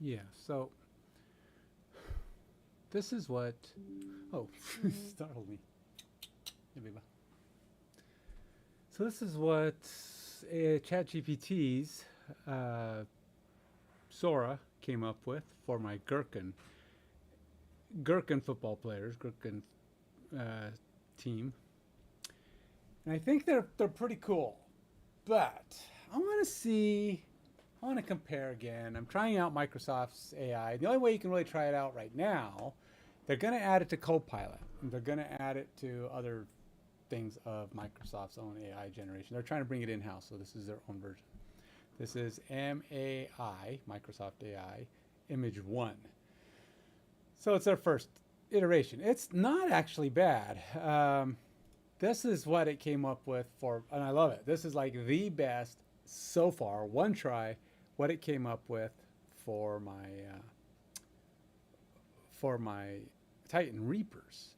Yeah, so this is what. Oh, startled me. So this is what ChatGPT's Sora came up with for my Gherkin football players, Gherkin uh, team, and I think they're pretty cool. But I want to see. I want to compare again. I'm trying out Microsoft's AI. The only way you can really try it out right now, they're going to add it to Copilot. And they're going to add it to other things of Microsoft's own AI generation. They're trying to bring it in-house, so this is their own version. This is MAI, Microsoft AI, Image 1. So it's their first iteration. It's not actually bad. This is what it came up with for, and I love it. This is like the best so far, one try, what it came up with for my Titan Reapers,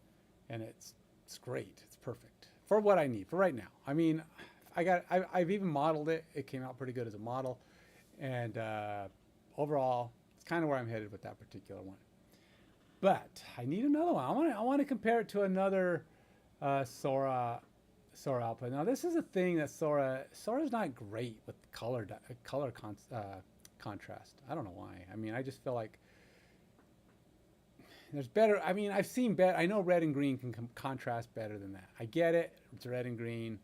and it's great. It's perfect for what I need for right now. I mean, I've even modeled it. It came out pretty good as a model, and overall, it's kind of where I'm headed with that particular one. But I need another one. I want to compare it to another Sora output. Now this is a thing that Sora's not great with contrast. I don't know why. I mean, I just feel like there's better. I mean, I've seen better. I know red and green can contrast better than that. I get it. It's red and green.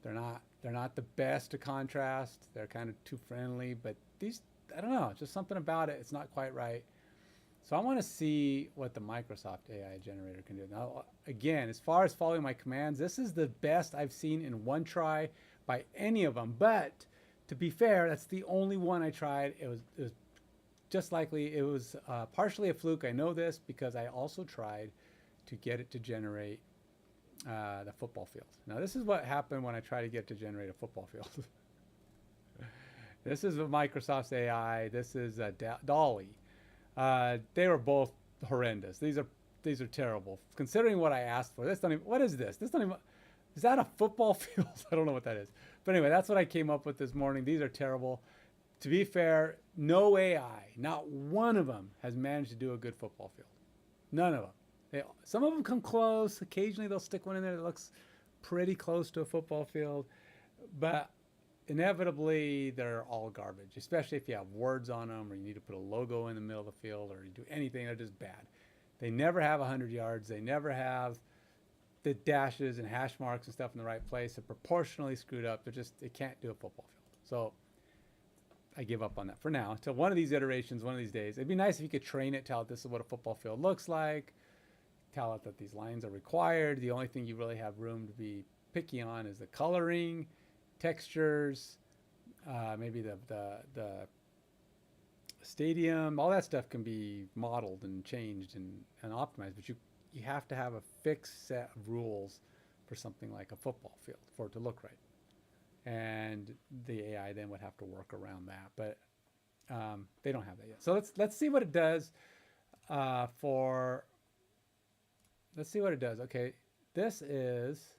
They're not the best to contrast. They're kind of too friendly. But these, I don't know. Just something about it. It's not quite right. So I want to see what the Microsoft AI generator can do. Now, again, as far as following my commands, this is the best I've seen in one try by any of them. But to be fair, that's the only one I tried. It was just likely, it was partially a fluke. I know this because I also tried to get it to generate the football field. Now, this is what happened when I tried to get it to generate a football field. This is Microsoft's AI. This is Dolly. They were both horrendous. These are terrible. Considering what I asked for, this don't even, what is this? This don't even, is that a football field? I don't know what that is. But anyway, that's what I came up with this morning. These are terrible. To be fair, no AI, not one of them has managed to do a good football field. None of them. Some of them come close. Occasionally they'll stick one in there that looks pretty close to a football field. But inevitably they're all garbage, especially if you have words on them or you need to put a logo in the middle of the field or you do anything. They're just bad. They never have 100 yards. They never have the dashes and hash marks and stuff in the right place. They're proportionally screwed up. They can't do a football field. So I give up on that for now until one of these iterations, one of these days. It'd be nice if you could train it, tell it this is what a football field looks like, tell it that these lines are required. The only thing you really have room to be picky on is the coloring, textures, maybe the stadium. All that stuff can be modeled and changed and optimized, but you have to have a fixed set of rules for something like a football field for it to look right. And the AI then would have to work around that, but they don't have that yet. So let's see what it does. Let's see what it does. Okay, this is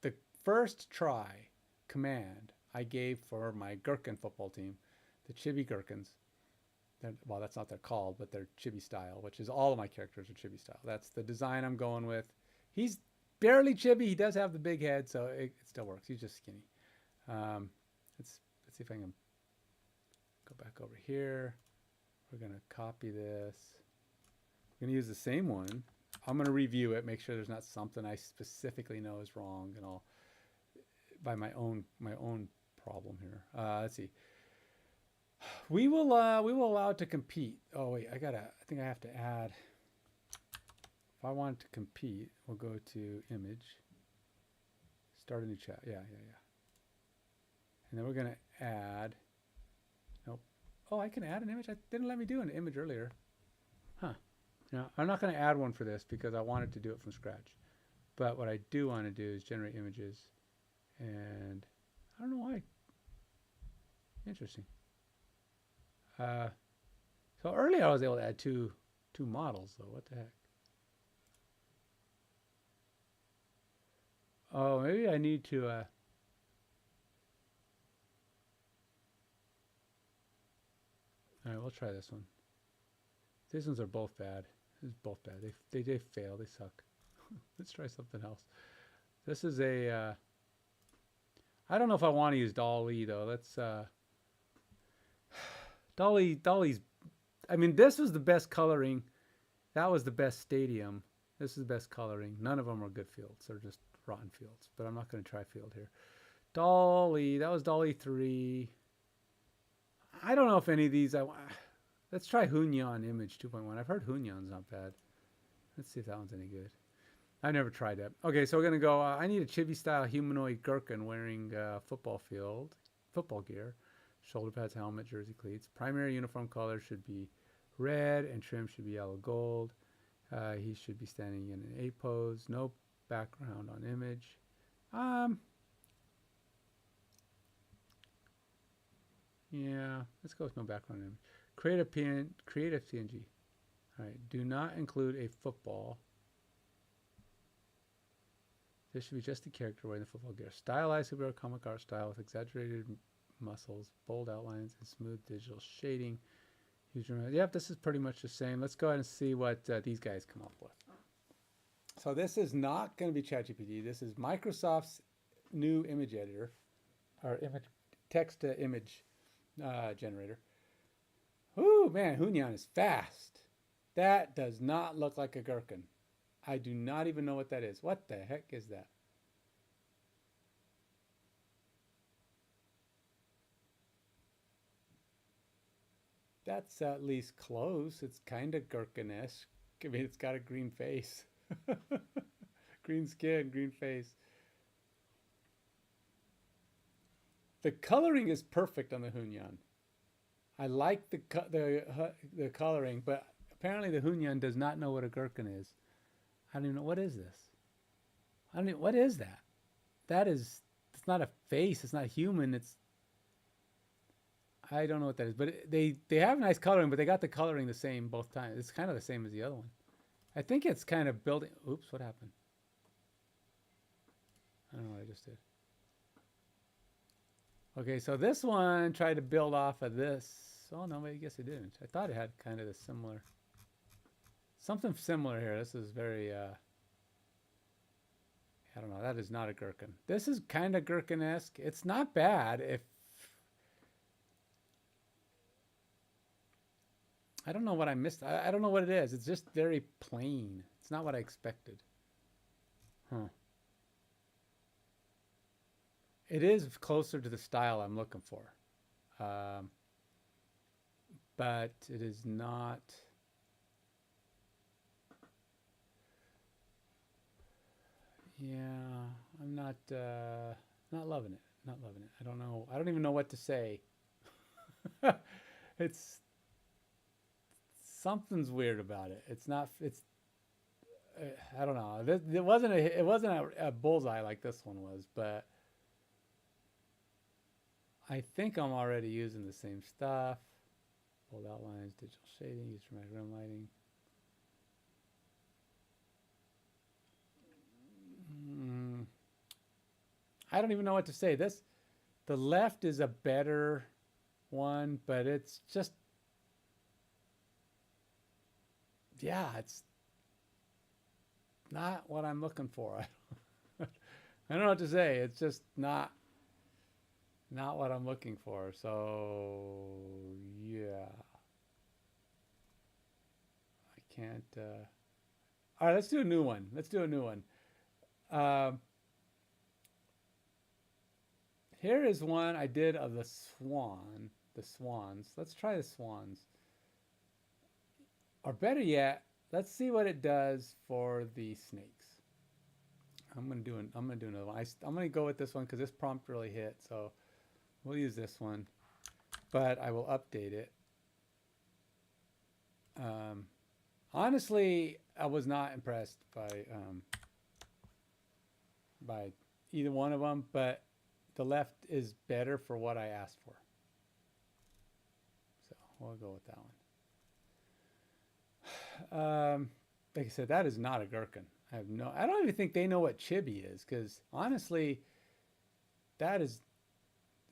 the first try command I gave for my Gherkin football team, the Chibi Gherkins. Well, that's not what they're called, but they're Chibi style, which is all of my characters are Chibi style. That's the design I'm going with. He's barely Chibi. He does have the big head, so it still works. He's just skinny. Let's see if I can go back over here. We're going to copy this. We're going to use the same one. I'm going to review it, make sure there's not something I specifically know is wrong, and I'll by my own problem here. Let's see. We will allow it to compete. Oh wait, I think I have to add. If I want it to compete, we'll go to image. Start a new chat. Yeah. And then we're going to add, nope. Oh, I can add an image. It didn't let me do an image earlier. Huh. Now, I'm not going to add one for this because I wanted to do it from scratch. But what I do want to do is generate images. And I don't know why. Interesting. So earlier I was able to add two models, though. What the heck? Oh, maybe I need to... All right, we'll try this one. These ones are both bad. This is both bad. They fail. They suck. Let's try something else. This is a. I don't know if I want to use Dolly though. Let's. Dolly's. I mean, this was the best coloring. That was the best stadium. This is the best coloring. None of them are good fields. They're just rotten fields. But I'm not going to try field here. Dolly. That was Dolly 3. I don't know if any of these. Let's try Hunyan Image 2.1. I've heard Hunyan's not bad. Let's see if that one's any good. I've never tried that. Okay, so we're going to go. I need a chibi-style humanoid gherkin wearing football gear, shoulder pads, helmet, jersey, cleats. Primary uniform color should be red and trim should be yellow gold. He should be standing in an A pose. No background on image. Yeah, let's go with no background image. Create a PNG. All right, do not include a football. This should be just a character wearing the football gear. Stylized superhero comic art style with exaggerated muscles, bold outlines, and smooth digital shading. Yep, this is pretty much the same. Let's go ahead and see what these guys come up with. So this is not going to be ChatGPT. This is Microsoft's new image editor, or text-to-image generator. Ooh, man, Hunyan is fast. That does not look like a gherkin. I do not even know what that is. What the heck is that? That's at least close. It's kind of gherkin-esque. I mean, it's got a green face. Green skin, green face. The coloring is perfect on the Hunyan. I like the coloring, but apparently the Hunyan does not know what a gherkin is. I don't even know. What is this? I don't even, what is that? It's not a face. It's not human. I don't know what that is, but they have nice coloring, but they got the coloring the same both times. It's kind of the same as the other one. I think it's kind of building. Oops, what happened? I don't know what I just did. Okay, so this one tried to build off of this. Oh, no, I guess it didn't. I thought it had kind of a similar, something similar here. This is very, I don't know. That is not a gherkin. This is kind of gherkin-esque. It's not bad. I don't know what I missed. I don't know what it is. It's just very plain. It's not what I expected. Huh. It is closer to the style I'm looking for. But it is not. Yeah, I'm not loving it. Not loving it. I don't know. I don't even know what to say. It's something's weird about it. It's not. It's. I don't know. It wasn't a bullseye like this one was, but I think I'm already using the same stuff. Bold outlines, digital shading, use dramatic room lighting. I don't even know what to say. The left is a better one, but it's just, yeah, it's not what I'm looking for. I don't know what to say. It's just not what I'm looking for. So yeah, I can't. All right, let's do a new one. Here is one I did of the swans. Let's try the swans. Or better yet, let's see what it does for the snakes. I'm gonna do another one. I'm gonna go with this one because this prompt really hit. So we'll use this one, but I will update it. Honestly, I was not impressed by either one of them, but the left is better for what I asked for. So we'll go with that one. Like I said, that is not a gherkin. I don't even think they know what chibi is, because honestly, is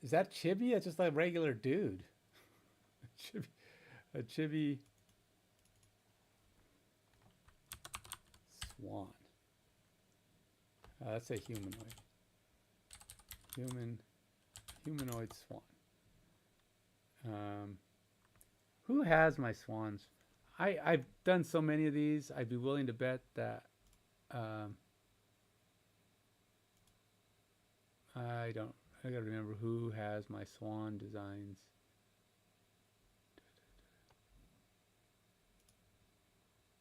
that chibi? It's just like a regular dude. Chibi. A chibi swan. Let's say humanoid. Humanoid swan. Who has my swans? I've done so many of these. I'd be willing to bet that I gotta remember who has my swan designs.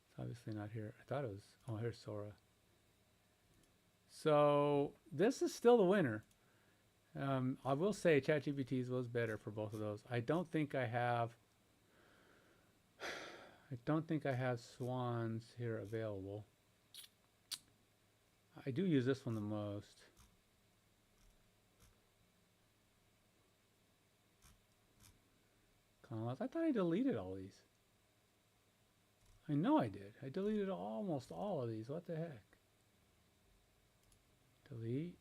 It's obviously not here. I thought it was, oh, here's Sora. So this is still the winner. I will say ChatGPT's was better for both of those. I don't think I have swans here available. I do use this one the most. I thought I deleted all these. I know I did. I deleted almost all of these. What the heck? Delete,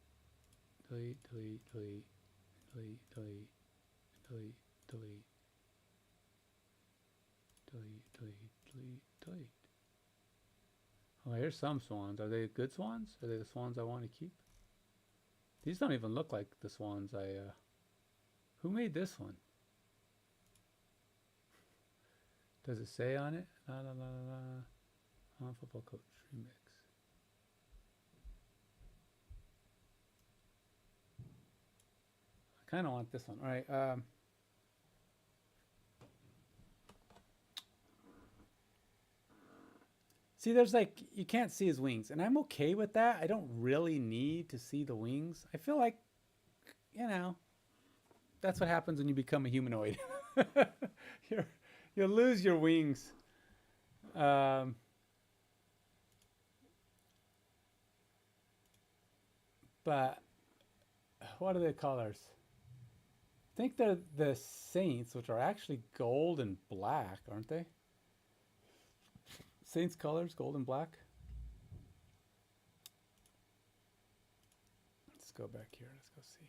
delete, delete, delete, delete, delete, delete, delete, delete, delete, delete, delete. Oh, here's some swans. Are they good swans? Are they the swans I want to keep? These don't even look like the swans I, who made this one? Does it say on it? La la la la la. Football coach remix. I kind of want this one. All right. See, there's like, you can't see his wings, and I'm okay with that. I don't really need to see the wings. I feel like, you know, that's what happens when you become a humanoid. You'll lose your wings. But what are the colors? I think they're the Saints, which are actually gold and black, aren't they? Saints colors, gold and black. Let's go back here. Let's go see.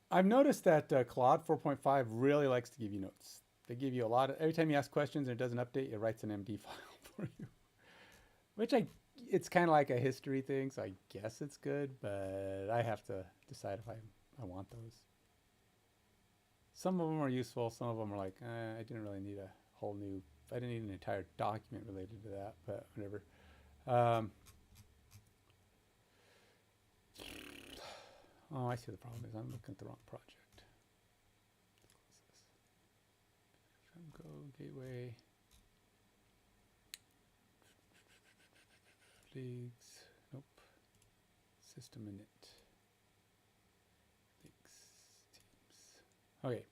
I've noticed that Claude 4.5 really likes to give you notes. They give you a lot of, every time you ask questions and it doesn't update, it writes an MD file for you. Which it's kind of like a history thing, so I guess it's good, but I have to decide if I want those. Some of them are useful, some of them are like, I didn't really need a whole new, I didn't need an entire document related to that, but whatever. Oh, I see the problem is I'm looking at the wrong project. Go gateway. Leagues. Nope. System init. Leagues. Teams. Okay.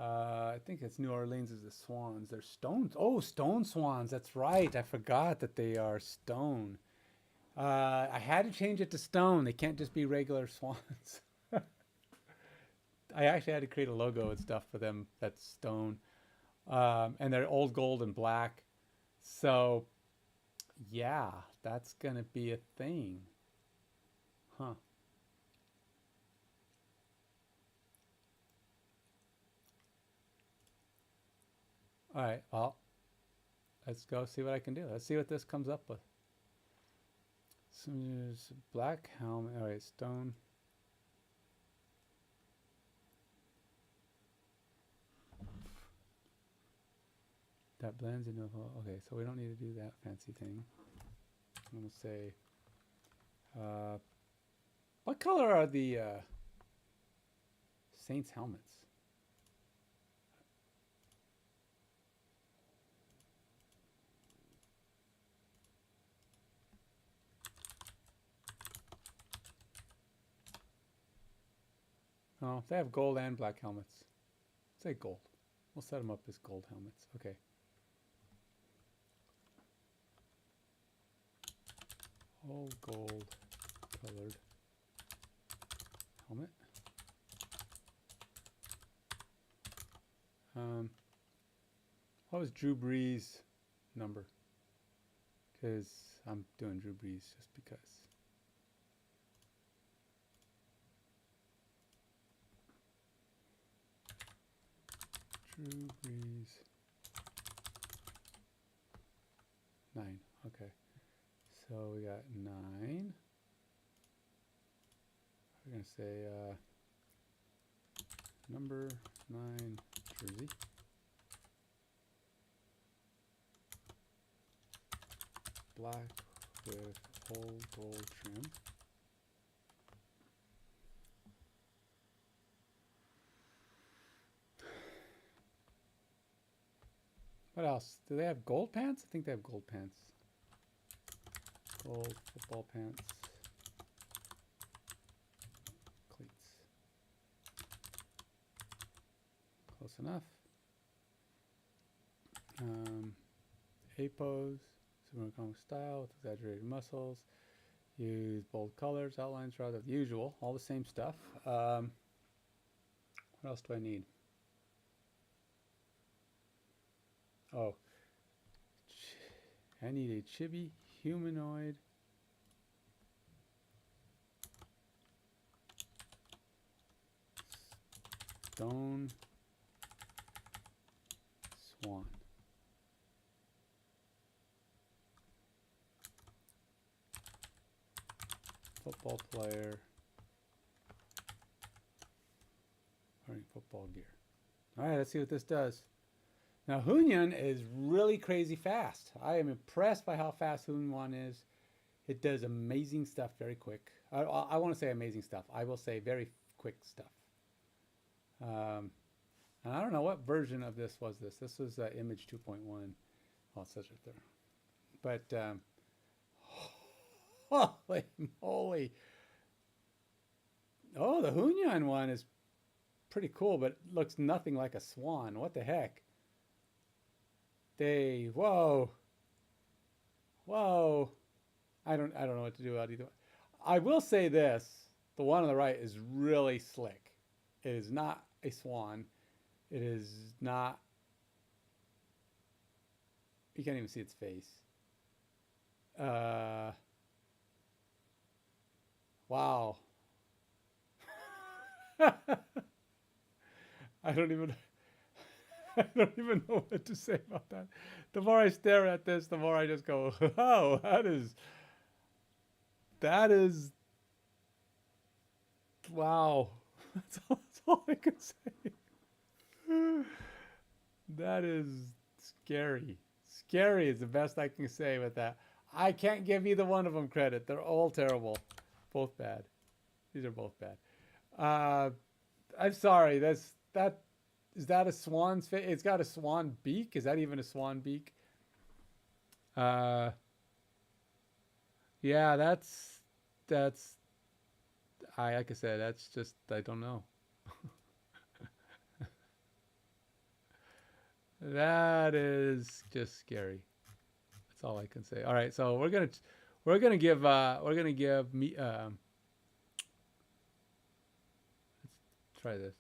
I think it's New Orleans is the Swans. They're stones. Oh, stone swans. That's right. I forgot that they are stone. I had to change it to stone. They can't just be regular swans. I actually had to create a logo and stuff for them that's stone. And they're old gold and black. So, yeah, that's going to be a thing. Huh. All right, well, let's go see what I can do. Let's see what this comes up with. So there's black helmet. All right, stone. That blends into a whole. Okay, so we don't need to do that fancy thing. I'm going to say, what color are the Saints helmets? Oh, they have gold and black helmets. Say gold. We'll set them up as gold helmets. Okay. All gold colored helmet. What was Drew Brees' number? Because I'm doing Drew Brees just because. Drew Brees. 9. Okay. So we got 9. We're going to say number 9 jersey. Black with whole gold trim. What else? Do they have gold pants? I think they have gold pants. Gold football pants. Cleats. Close enough. A pose. Super comic style with exaggerated muscles. Use bold colors, outlines, rather the usual. All the same stuff. What else do I need? Oh, I need a chibi humanoid stone swan. Football player wearing football gear. All right, let's see what this does. Now, Hunyun is really crazy fast. I am impressed by how fast Hunyun is. It does amazing stuff very quick. I want to say amazing stuff. I will say very quick stuff. And I don't know what version of this was this. This was Image 2.1. Oh, it says right there. But holy moly. Oh, the Hunyun one is pretty cool, but looks nothing like a swan. What the heck? Whoa. I don't know what to do about either. I will say this. The one on the right is really slick. It is not a swan. It is not. You can't even see its face. Wow. I don't even know what to say about that. The more I stare at this, the more I just go, oh, that is, wow. That's all I can say. That is scary. Scary is the best I can say with that. I can't give either one of them credit. They're all terrible. Both bad. These are both bad. I'm sorry. Is that a swan's face? It's got a swan beak. Is that even a swan beak? Yeah, that's like I said, that's just, I don't know. That is just scary. That's all I can say. All right, so we're gonna give me let's try this.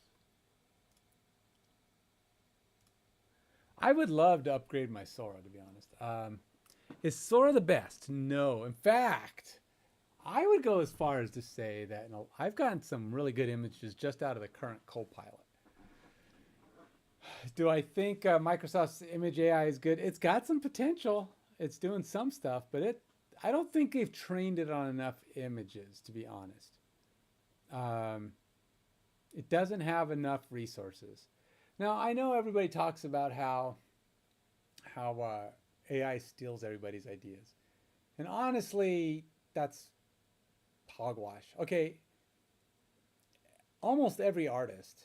I would love to upgrade my Sora, to be honest. Is Sora the best? No. In fact, I would go as far as to say that I've gotten some really good images just out of the current Copilot. Do I think Microsoft's Image AI is good? It's got some potential. It's doing some stuff, but I don't think they've trained it on enough images, to be honest. It doesn't have enough resources. Now, I know everybody talks about how AI steals everybody's ideas. And honestly, that's hogwash. Okay, almost every artist,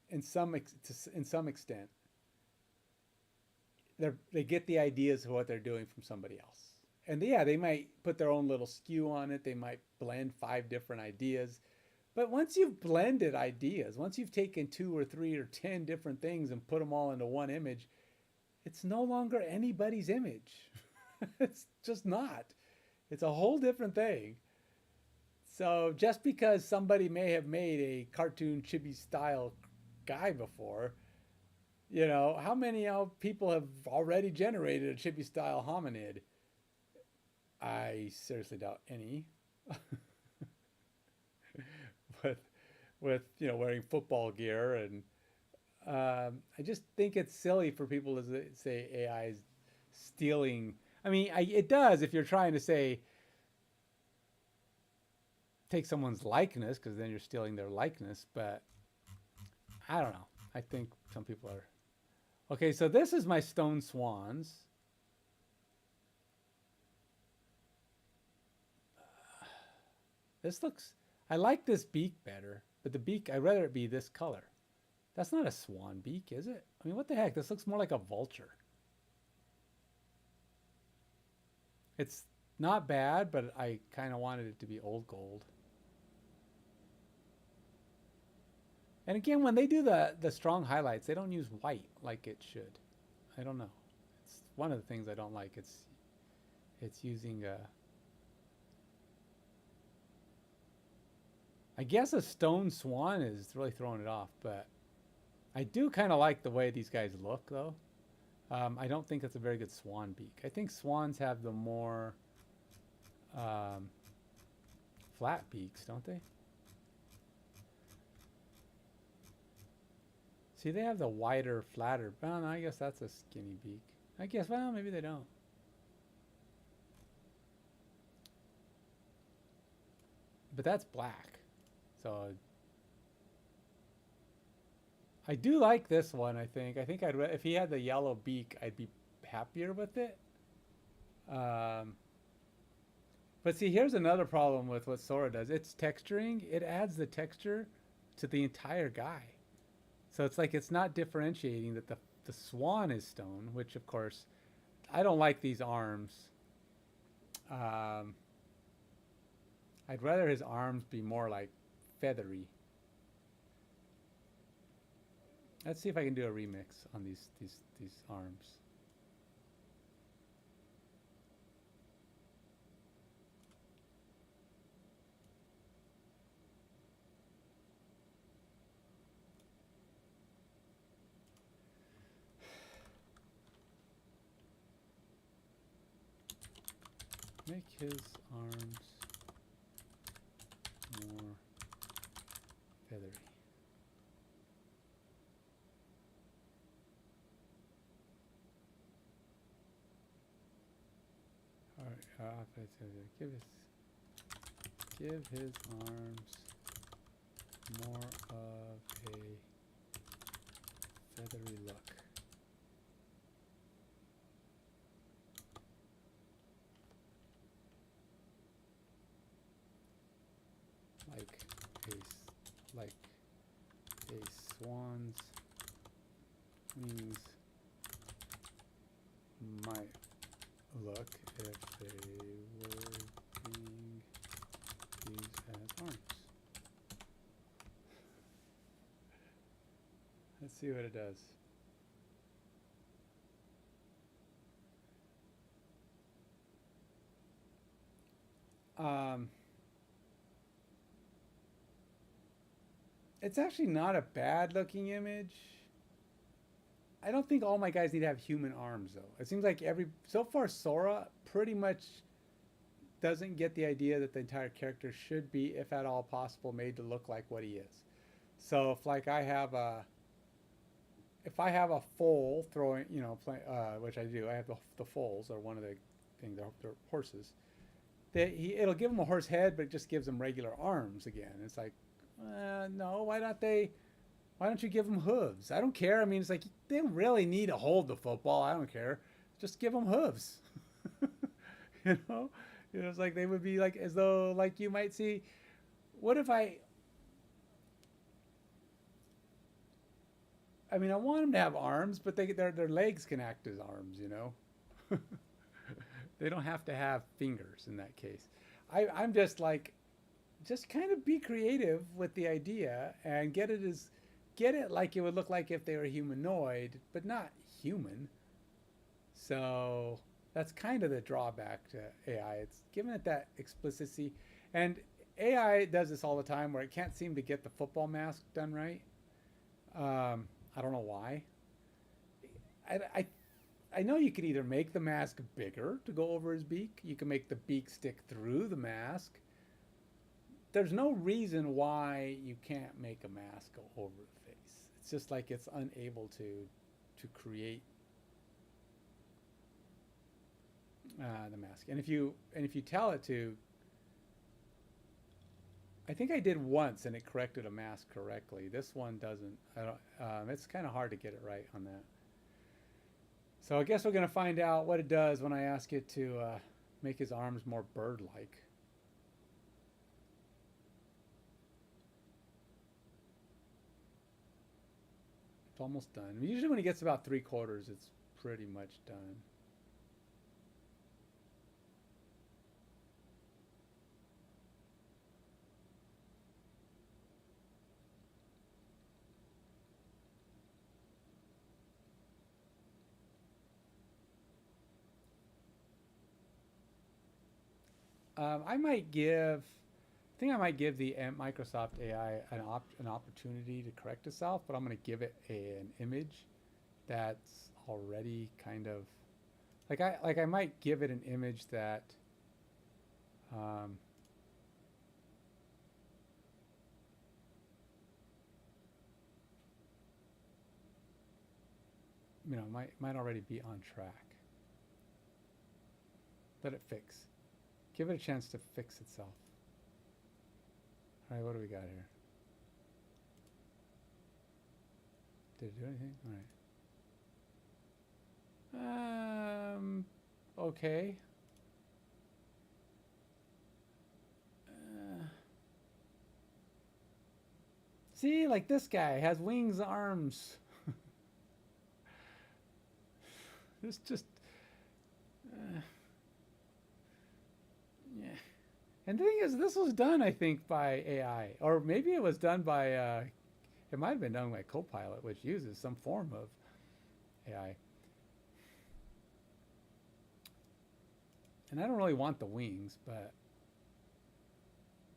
in some extent, they get the ideas of what they're doing from somebody else. And yeah, they might put their own little skew on it. They might blend 5 different ideas. But once you've blended ideas, once you've taken 2 or 3 or 10 different things and put them all into one image, it's no longer anybody's image. It's just not. It's a whole different thing. So just because somebody may have made a cartoon chibi style guy before, how many people have already generated a chibi style hominid? I seriously doubt any. with wearing football gear and I just think it's silly for people to say AI is stealing. I mean, it does if you're trying to say take someone's likeness, because then you're stealing their likeness. But I don't know. I think some people are. Okay, so this is my stone swans. This looks, I like this beak better, but the beak, I'd rather it be this color. That's not a swan beak, is it? I mean, what the heck? This looks more like a vulture. It's not bad, but I kind of wanted it to be old gold. And again, when they do the strong highlights, they don't use white like it should. I don't know. It's one of the things I don't like. It's using I guess a stone swan is really throwing it off, but I do kind of like the way these guys look, though. I don't think it's a very good swan beak. I think swans have the more flat beaks, don't they? See, they have the wider, flatter. Well, no, I guess that's a skinny beak. I guess, well, maybe they don't. But that's black. So I do like this one, I think. I think if he had the yellow beak, I'd be happier with it. But see, here's another problem with what Sora does. It's texturing. It adds the texture to the entire guy. So it's like it's not differentiating that the swan is stone, which of course, I don't like these arms. I'd rather his arms be more like feathery. Let's see if I can do a remix on these arms. Make his arms more feathery. All right, give his arms more of a feathery look. Like a swan's wings might look if they were being used as arms. Let's see what it does. It's actually not a bad looking image. I don't think all my guys need to have human arms, though. It seems like so far Sora pretty much doesn't get the idea that the entire character should be, if at all possible, made to look like what he is. So if like I have a foal throwing, which I do, I have the foals are one of the things, they're horses. It'll give him a horse head, but it just gives him regular arms again. It's like, no, why don't you give them hooves? I don't care. I mean, it's like they don't really need to hold the football. I don't care. Just give them hooves. It's like they would be like, as though like you might see, what if I mean, I want them to have arms, but their legs can act as arms, They don't have to have fingers in that case. I'm just like, just kind of be creative with the idea and get it like it would look like if they were humanoid, but not human. So that's kind of the drawback to AI. It's giving it that explicitity. And AI does this all the time where it can't seem to get the football mask done right. I don't know why. I know you could either make the mask bigger to go over his beak. You can make the beak stick through the mask. There's no reason why you can't make a mask go over the face. it's just like it's unable to create the mask. And if you tell it to, I think I did once and it corrected a mask correctly. This one doesn't. I don't. It's kind of hard to get it right on that. So I guess we're gonna find out what it does when I ask it to make his arms more bird-like. It's almost done. Usually when it gets about 3/4, it's pretty much done. I might give, I think I might give the Microsoft AI an opportunity to correct itself, but I'm going to give it an image that's already kind of, I might give it an image that, you know, might already be on track. Let it fix. Give it a chance to fix itself. All right, what do we got here? Did it do anything? All right. Okay. See, like this guy has wings, arms. This just... yeah. And the thing is, this was done, I think, by AI. Or maybe it was done by... it might have been done by Copilot, which uses some form of AI. And I don't really want the wings, but...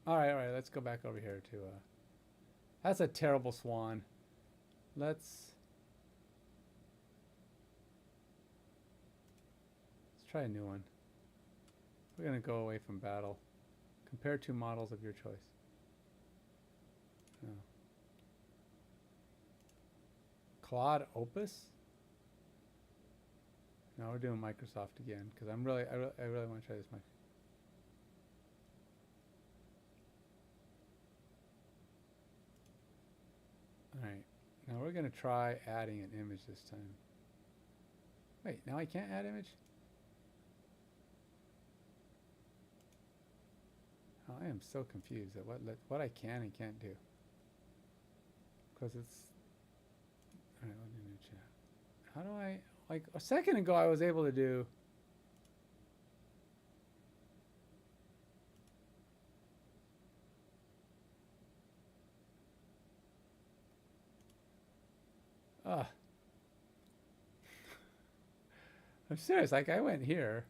All right, let's go back over here to... that's a terrible swan. Let's try a new one. We're going to go away from battle. Compare two models of your choice. No. Claude Opus? No, we're doing Microsoft again because I really want to try this mic. All right. Now we're going to try adding an image this time. Wait, now I can't add image? Oh, I am so confused at what I can and can't do. Because it's... All right, let me new chat. How do I... Like a second ago I was able to do... I'm serious, like I went here.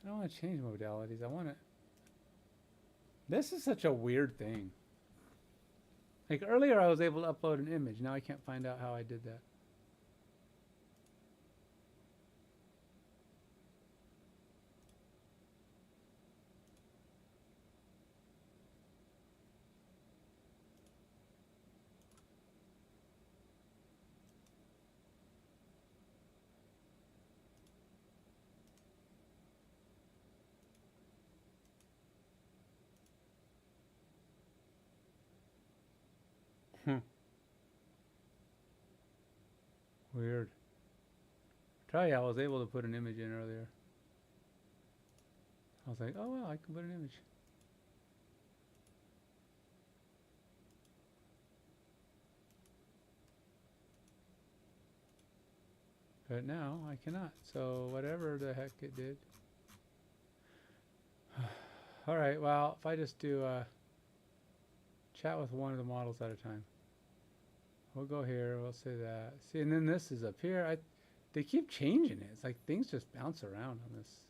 I don't want to change modalities. I want to... This is such a weird thing. Like earlier I was able to upload an image. Now I can't find out how I did that. Weird. Try, I was able to put an image in earlier. I was like, oh well, I can put an image. But now I cannot. So whatever the heck it did. All right, well, if I just do chat with one of the models at a time. We'll go here, we'll say that. See, and then this is up here. They keep changing it. It's like things just bounce around on this.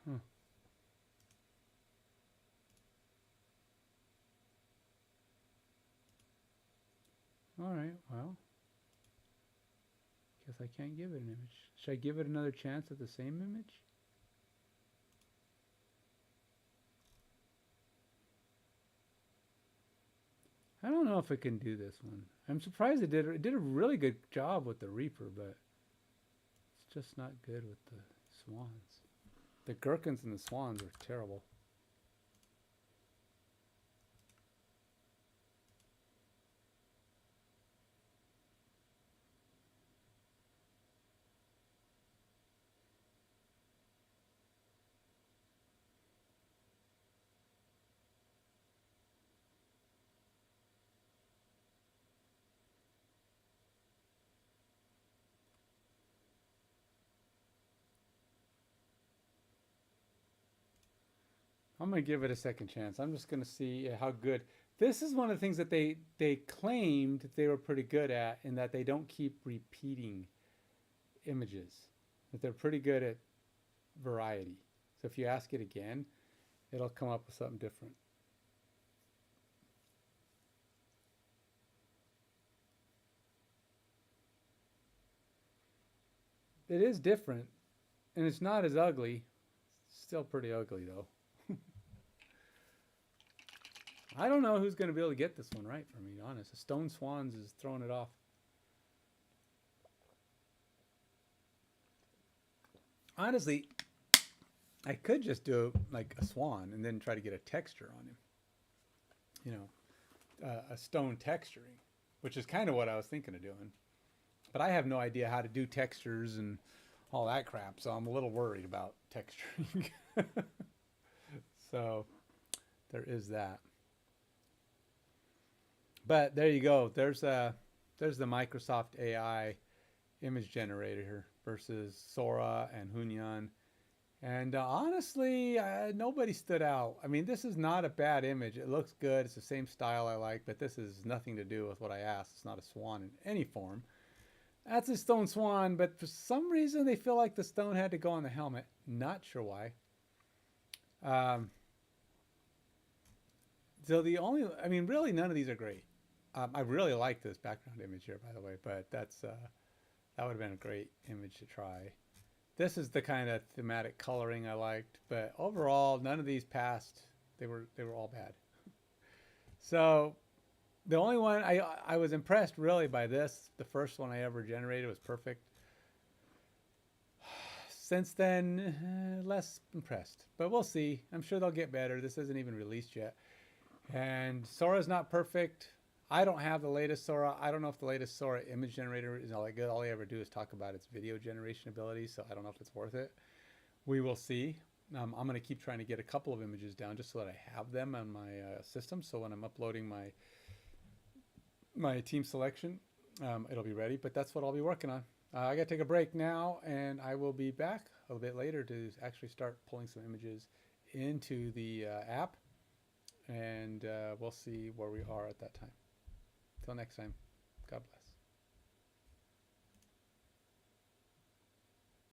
Huh. All right, well. Guess I can't give it an image. Should I give it another chance at the same image? I don't know if it can do this one. I'm surprised it did. It did a really good job with the Reaper, but it's just not good with the swans. The gherkins and the swans are terrible. I'm going to give it a second chance. I'm just going to see how good. This is one of the things that they claimed they were pretty good at, in that they don't keep repeating images. That they're pretty good at variety. So if you ask it again, it'll come up with something different. It is different, and it's not as ugly. It's still pretty ugly, though. I don't know who's going to be able to get this one right, for me, honest. The Stone Swans is throwing it off. Honestly, I could just do like a swan and then try to get a texture on him. You know, a stone texturing, which is kind of what I was thinking of doing. But I have no idea how to do textures and all that crap, so I'm a little worried about texturing. So there is that. But there you go. There's the Microsoft AI image generator versus Sora and Hunyan. And honestly, nobody stood out. I mean, this is not a bad image. It looks good. It's the same style I like, but this is nothing to do with what I asked. It's not a swan in any form. That's a stone swan, but for some reason they feel like the stone had to go on the helmet. Not sure why. So the only, I mean, really none of these are great. I really like this background image here, by the way, but that's that would have been a great image to try. This is the kind of thematic coloring I liked, but overall, none of these passed. They were all bad. So the only one I was impressed really by this. The first one I ever generated was perfect. Since then, less impressed, but we'll see. I'm sure they'll get better. This isn't even released yet. And Sora's not perfect. I don't have the latest Sora. I don't know if the latest Sora image generator is all that good. All I ever do is talk about its video generation ability, so I don't know if it's worth it. We will see. I'm going to keep trying to get a couple of images down just so that I have them on my system. So when I'm uploading my team selection, it'll be ready. But that's what I'll be working on. I got to take a break now, and I will be back a little bit later to actually start pulling some images into the app. And we'll see where we are at that time. Till next time, God bless.